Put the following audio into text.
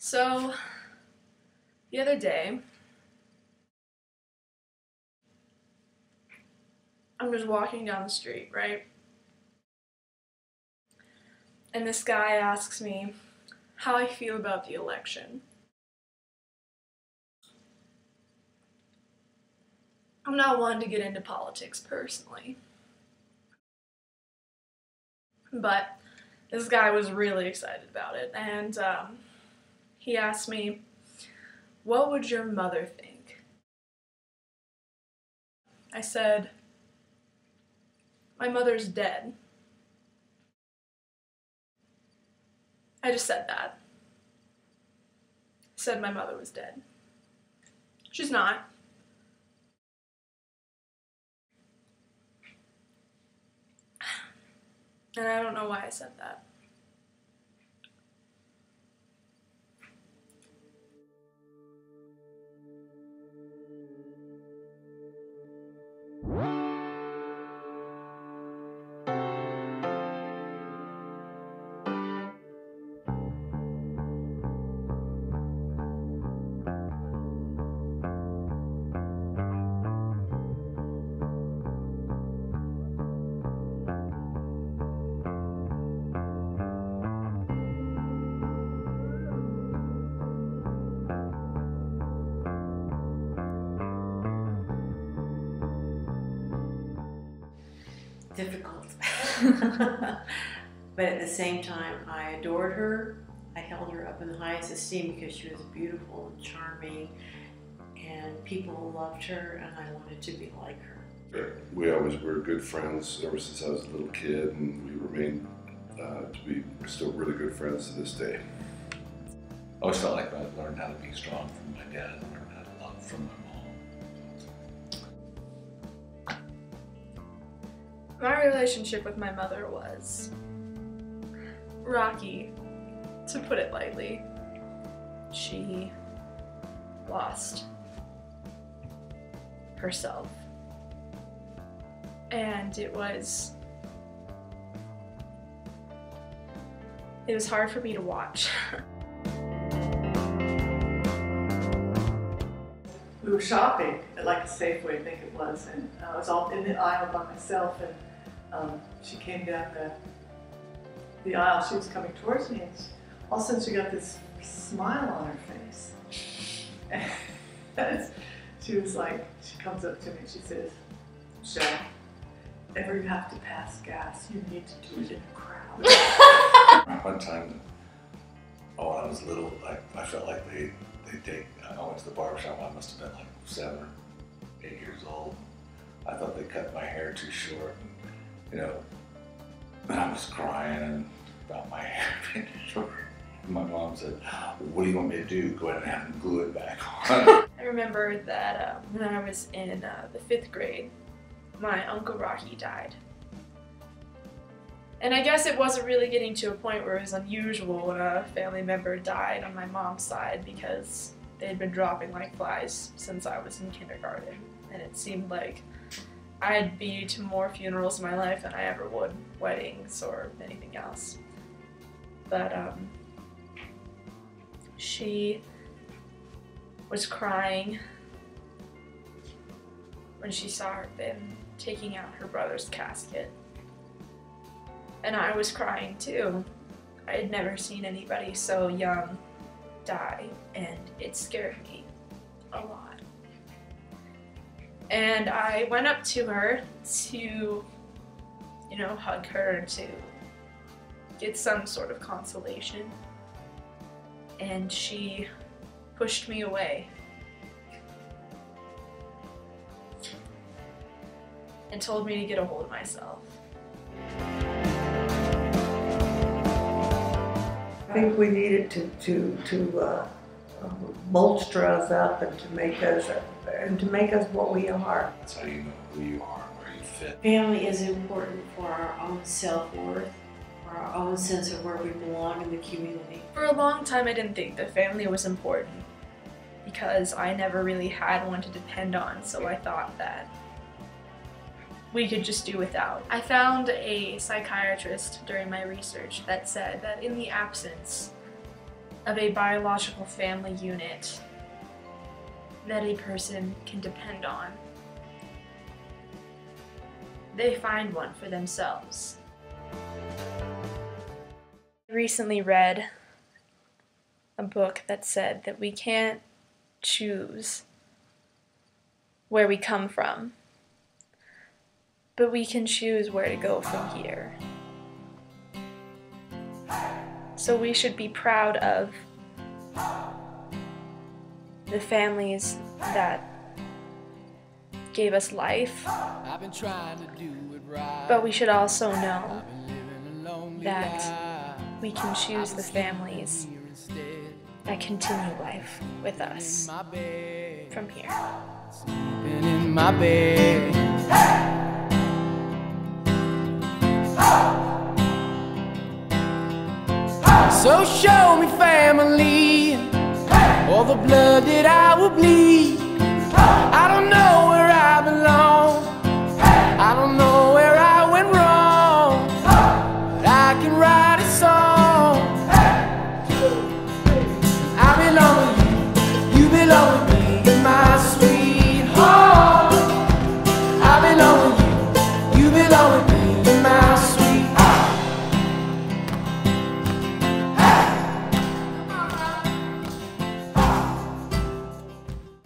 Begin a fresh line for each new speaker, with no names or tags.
So, the other day, I'm just walking down the street, right? And this guy asks me how I feel about the election. I'm not one to get into politics personally, but this guy was really excited about it, and he asked me, "What would your mother think?" I said, "My mother's dead." I just said that. I said my mother was dead. She's not. And I don't know why I said that.
Difficult. But at the same time, I adored her. I held her up in the highest esteem because she was beautiful and charming, and people loved her, and I wanted to be like her.
We always were good friends ever since I was a little kid, and we remain to be still really good friends to this day.
I always felt like I learned how to be strong from my dad and learned how to love from my mom.
My relationship with my mother was rocky, to put it lightly. She lost herself, and it was hard for me to watch.
We were shopping at like a Safeway, I think it was, and I was all in the aisle by myself, and she came down the aisle. She was coming towards me, and all of a sudden she got this smile on her face. And she was like, she comes up to me and she says, "Michelle, if ever you have to pass gas, you need to do it in a crowd."
One time, when I was little, I felt like they take, I went to the barbershop, I must have been like 7 or 8 years old. I thought they cut my hair too short. And, and I was crying about my hair being short. My mom said, "What do you want me to do? Go ahead and have them glue it back on."
I remember that when I was in the 5th grade, my Uncle Rocky died. And I guess it wasn't really getting to a point where it was unusual when a family member died on my mom's side, because they'd been dropping like flies since I was in kindergarten. And it seemed like I'd be to more funerals in my life than I ever would weddings or anything else. But she was crying when she saw them taking out her brother's casket. And I was crying too. I had never seen anybody so young die, and it scared me a lot. And I went up to her to, hug her, to get some sort of consolation. And she pushed me away and told me to get a hold of myself.
I think we needed to bolster us up and to make us what we are.
That's how you know who you are and where you fit.
Family is important for our own self-worth, for our own sense of where we belong in the community.
For a long time, I didn't think that family was important because I never really had one to depend on, so I thought that we could just do without. I found a psychiatrist during my research that said that in the absence of a biological family unit that a person can depend on. They find one for themselves. I recently read a book that said that we can't choose where we come from, but we can choose where to go from here. So we should be proud of the families that gave us life, but we should also know that we can choose the families that continue life with us from here.
Sleeping in my bed. So show me family, all the blood that I will bleed. I don't